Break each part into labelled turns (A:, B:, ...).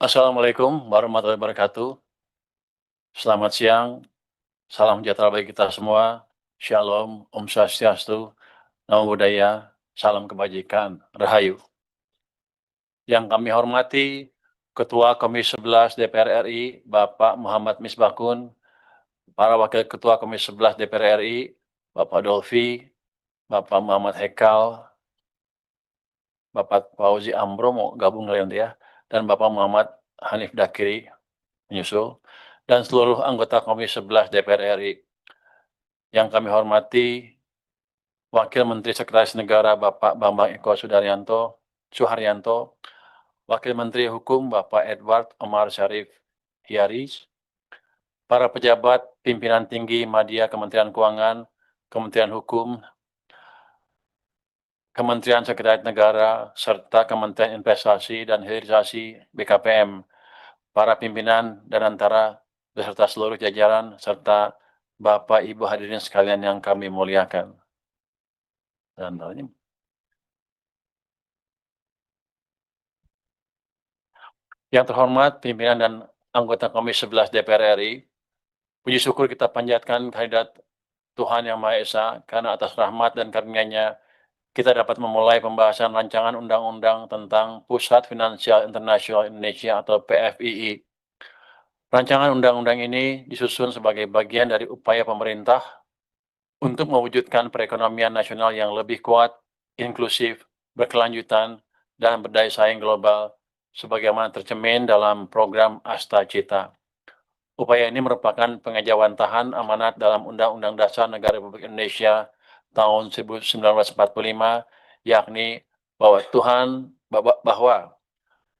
A: Assalamualaikum warahmatullahi wabarakatuh. Selamat siang, salam sejahtera bagi kita semua. Shalom, Om Swastiastu, Namo Buddhaya, salam kebajikan, Rahayu. Yang kami hormati Ketua Komisi 11 DPR RI, Bapak Muhammad Misbahkun, para Wakil Ketua Komisi 11 DPR RI, Bapak Dolfi, Bapak Muhammad Hekal, Bapak Fauzi Amro mau gabung kali nanti ya, dan Bapak Muhammad Hanif Dakiri menyusul, dan seluruh anggota Komisi 11 DPR RI. Yang kami hormati Wakil Menteri Sekretaris Negara Bapak Bambang Eko Suharyanto, Wakil Menteri Hukum Bapak Edward Omar Syarif Hiaris, para pejabat pimpinan tinggi Madya Kementerian Keuangan, Kementerian Hukum, Kementerian Sekretariat Negara, serta Kementerian Investasi dan Hilirisasi BKPM, para pimpinan dan antara beserta seluruh jajaran, serta Bapak Ibu hadirin sekalian yang kami muliakan. Dan yang terhormat pimpinan dan anggota Komisi 11 DPR RI, puji syukur kita panjatkan kehadirat Tuhan Yang Maha Esa karena atas rahmat dan karunia-Nya kita dapat memulai pembahasan rancangan undang-undang tentang Pusat Finansial Internasional Indonesia atau PFII. Rancangan undang-undang ini disusun sebagai bagian dari upaya pemerintah untuk mewujudkan perekonomian nasional yang lebih kuat, inklusif, berkelanjutan, dan berdaya saing global sebagaimana tercermin dalam program Asta Cita. Upaya ini merupakan pengejawantahan amanat dalam Undang-Undang Dasar Negara Republik Indonesia tahun 1945, yakni bahwa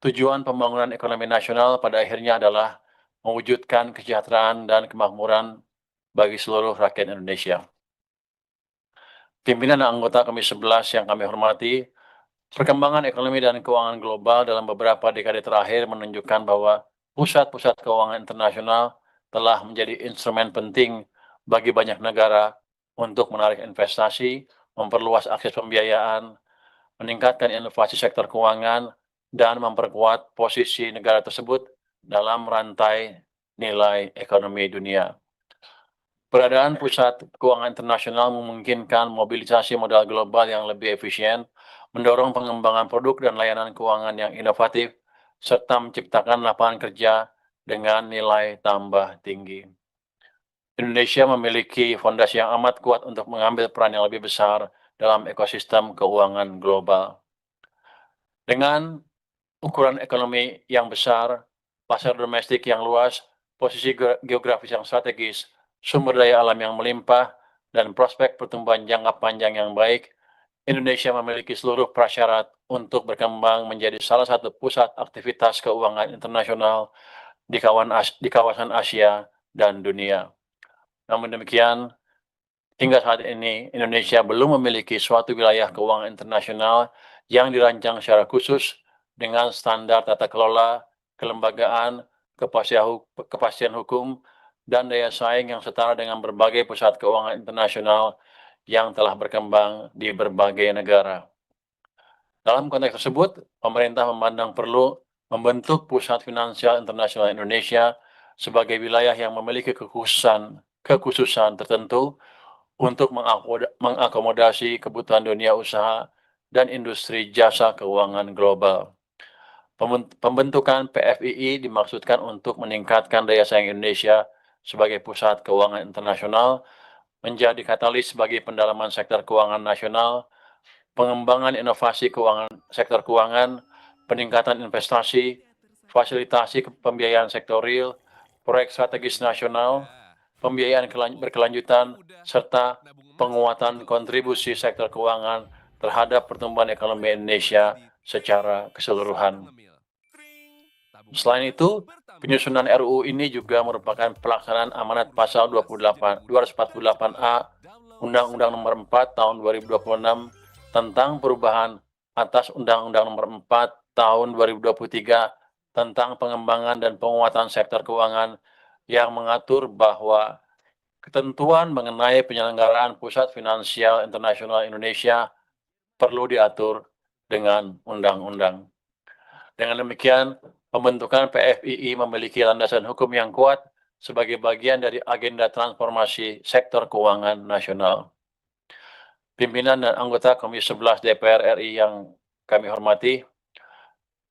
A: tujuan pembangunan ekonomi nasional pada akhirnya adalah mewujudkan kesejahteraan dan kemakmuran bagi seluruh rakyat Indonesia. Pimpinan dan anggota Komisi 11 yang kami hormati, perkembangan ekonomi dan keuangan global dalam beberapa dekade terakhir menunjukkan bahwa pusat-pusat keuangan internasional telah menjadi instrumen penting bagi banyak negara untuk menarik investasi, memperluas akses pembiayaan, meningkatkan inovasi sektor keuangan, dan memperkuat posisi negara tersebut dalam rantai nilai ekonomi dunia. Peradaan pusat keuangan internasional memungkinkan mobilisasi modal global yang lebih efisien, mendorong pengembangan produk dan layanan keuangan yang inovatif, serta menciptakan lapangan kerja dengan nilai tambah tinggi. Indonesia memiliki fondasi yang amat kuat untuk mengambil peran yang lebih besar dalam ekosistem keuangan global. Dengan ukuran ekonomi yang besar, pasar domestik yang luas, posisi geografis yang strategis, sumber daya alam yang melimpah, dan prospek pertumbuhan jangka panjang yang baik, Indonesia memiliki seluruh prasyarat untuk berkembang menjadi salah satu pusat aktivitas keuangan internasional di kawasan Asia dan dunia. Namun demikian, hingga saat ini Indonesia belum memiliki suatu wilayah keuangan internasional yang dirancang secara khusus dengan standar tata kelola, kelembagaan, kepastian hukum, dan daya saing yang setara dengan berbagai pusat keuangan internasional yang telah berkembang di berbagai negara. Dalam konteks tersebut, pemerintah memandang perlu membentuk Pusat Finansial Internasional Indonesia sebagai wilayah yang memiliki kekhususan tertentu untuk mengakomodasi kebutuhan dunia usaha dan industri jasa keuangan global. Pembentukan PFII dimaksudkan untuk meningkatkan daya saing Indonesia sebagai pusat keuangan internasional, menjadi katalis bagi pendalaman sektor keuangan nasional, pengembangan inovasi sektor keuangan, peningkatan investasi, fasilitasi pembiayaan sektor real, proyek strategis nasional, pembiayaan berkelanjutan, serta penguatan kontribusi sektor keuangan terhadap pertumbuhan ekonomi Indonesia secara keseluruhan. Selain itu, penyusunan RUU ini juga merupakan pelaksanaan amanat pasal 248A Undang-Undang Nomor 4 Tahun 2026 tentang perubahan atas Undang-Undang Nomor 4 Tahun 2023 tentang pengembangan dan penguatan sektor keuangan yang mengatur bahwa ketentuan mengenai penyelenggaraan Pusat Finansial Internasional Indonesia perlu diatur dengan undang-undang. Dengan demikian, Pembentukan PFII memiliki landasan hukum yang kuat sebagai bagian dari agenda transformasi sektor keuangan nasional. Pimpinan dan anggota Komisi 11 DPR RI yang kami hormati,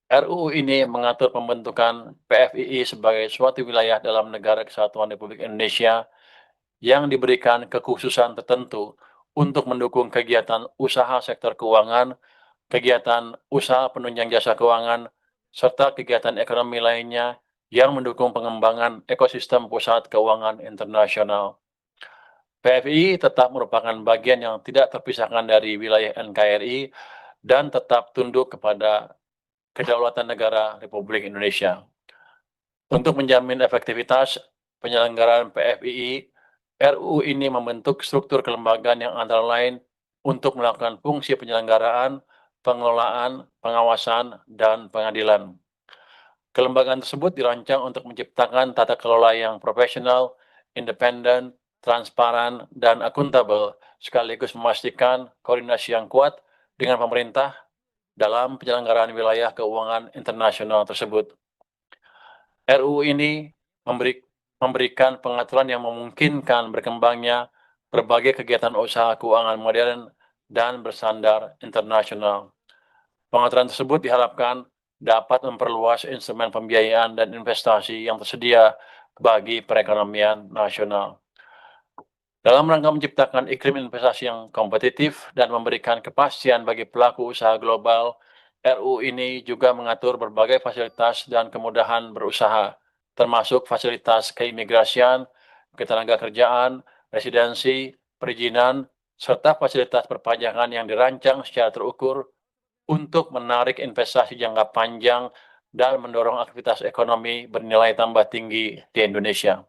A: RUU ini mengatur pembentukan PFII sebagai suatu wilayah dalam Negara Kesatuan Republik Indonesia yang diberikan kekhususan tertentu untuk mendukung kegiatan usaha sektor keuangan, kegiatan usaha penunjang jasa keuangan, serta kegiatan ekonomi lainnya yang mendukung pengembangan ekosistem pusat keuangan internasional. PFI tetap merupakan bagian yang tidak terpisahkan dari wilayah NKRI dan tetap tunduk kepada kedaulatan negara Republik Indonesia. Untuk menjamin efektivitas penyelenggaraan PFII, RUU ini membentuk struktur kelembagaan yang antara lain untuk melakukan fungsi penyelenggaraan, pengelolaan, pengawasan, dan pengadilan. Kelembagaan tersebut dirancang untuk menciptakan tata kelola yang profesional, independen, transparan, dan akuntabel, sekaligus memastikan koordinasi yang kuat dengan pemerintah dalam penyelenggaraan wilayah keuangan internasional tersebut. RUU ini memberikan pengaturan yang memungkinkan berkembangnya berbagai kegiatan usaha keuangan modern dan bersandar internasional. Pengaturan tersebut diharapkan dapat memperluas instrumen pembiayaan dan investasi yang tersedia bagi perekonomian nasional. Dalam rangka menciptakan iklim investasi yang kompetitif dan memberikan kepastian bagi pelaku usaha global, RUU ini juga mengatur berbagai fasilitas dan kemudahan berusaha, termasuk fasilitas keimigrasian, ketenagakerjaan, residensi, perizinan, serta fasilitas perpajakan yang dirancang secara terukur untuk menarik investasi jangka panjang dan mendorong aktivitas ekonomi bernilai tambah tinggi di Indonesia.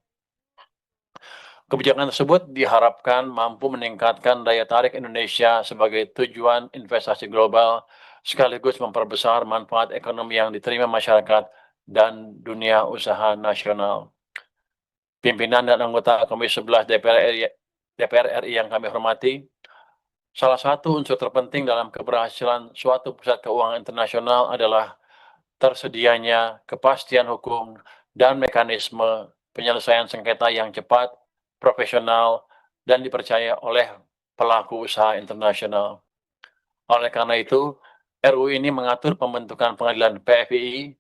A: Kebijakan tersebut diharapkan mampu meningkatkan daya tarik Indonesia sebagai tujuan investasi global, sekaligus memperbesar manfaat ekonomi yang diterima masyarakat dan dunia usaha nasional. Pimpinan dan anggota Komisi 11 DPR RI yang kami hormati, salah satu unsur terpenting dalam keberhasilan suatu pusat keuangan internasional adalah tersedianya kepastian hukum dan mekanisme penyelesaian sengketa yang cepat, profesional, dan dipercaya oleh pelaku usaha internasional. Oleh karena itu, RUU ini mengatur pembentukan pengadilan PFII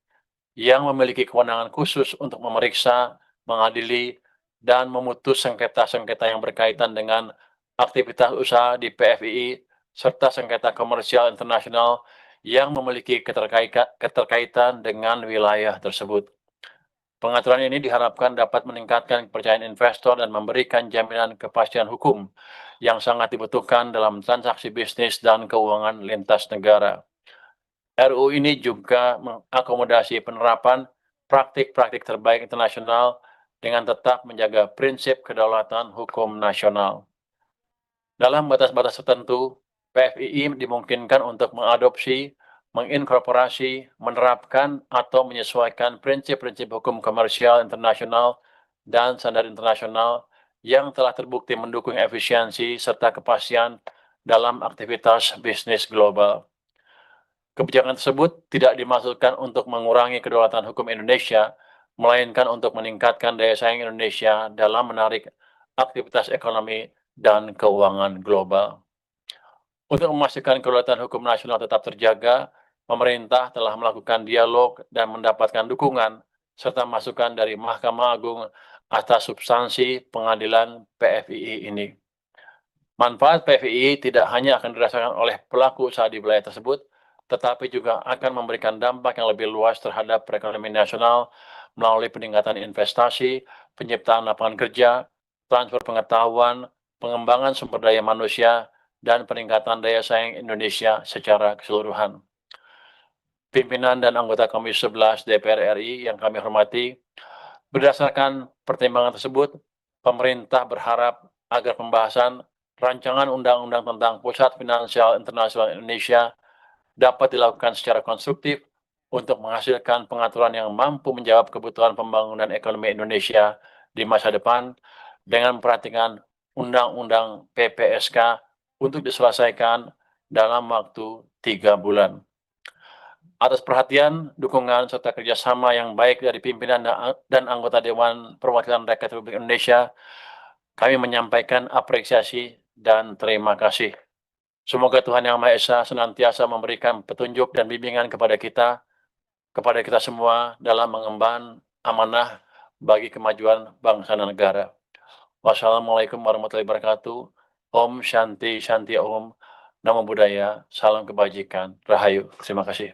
A: yang memiliki kewenangan khusus untuk memeriksa, mengadili, dan memutus sengketa-sengketa yang berkaitan dengan aktivitas usaha di PFII serta sengketa komersial internasional yang memiliki keterkaitan dengan wilayah tersebut. Pengaturan ini diharapkan dapat meningkatkan kepercayaan investor dan memberikan jaminan kepastian hukum yang sangat dibutuhkan dalam transaksi bisnis dan keuangan lintas negara. RUU ini juga mengakomodasi penerapan praktik-praktik terbaik internasional dengan tetap menjaga prinsip kedaulatan hukum nasional. Dalam batas-batas tertentu, PFII dimungkinkan untuk mengadopsi, menginkorporasi, menerapkan, atau menyesuaikan prinsip-prinsip hukum komersial internasional dan standar internasional yang telah terbukti mendukung efisiensi serta kepastian dalam aktivitas bisnis global. Kebijakan tersebut tidak dimaksudkan untuk mengurangi kedaulatan hukum Indonesia, melainkan untuk meningkatkan daya saing Indonesia dalam menarik aktivitas ekonomi dan keuangan global. Untuk memastikan kedaulatan hukum nasional tetap terjaga, pemerintah telah melakukan dialog dan mendapatkan dukungan serta masukan dari Mahkamah Agung atas substansi pengadilan PFII ini. Manfaat PFII tidak hanya akan dirasakan oleh pelaku usaha di wilayah tersebut, tetapi juga akan memberikan dampak yang lebih luas terhadap perekonomian nasional melalui peningkatan investasi, penciptaan lapangan kerja, transfer pengetahuan, pengembangan sumber daya manusia, dan peningkatan daya saing Indonesia secara keseluruhan. Pimpinan dan anggota Komisi 11 DPR RI yang kami hormati, berdasarkan pertimbangan tersebut, pemerintah berharap agar pembahasan rancangan undang-undang tentang Pusat Finansial Internasional Indonesia dapat dilakukan secara konstruktif untuk menghasilkan pengaturan yang mampu menjawab kebutuhan pembangunan ekonomi Indonesia di masa depan dengan memperhatikan Undang-Undang PPSK untuk diselesaikan dalam waktu 3 bulan. Atas perhatian, dukungan, serta kerjasama yang baik dari pimpinan dan anggota Dewan Perwakilan Rakyat Republik Indonesia, kami menyampaikan apresiasi dan terima kasih. Semoga Tuhan Yang Maha Esa senantiasa memberikan petunjuk dan bimbingan kepada kita semua dalam mengemban amanah bagi kemajuan bangsa dan negara. Wassalamualaikum warahmatullahi wabarakatuh. Om Shanti Shanti Om. Namo Buddhaya. Salam kebajikan. Rahayu. Terima kasih.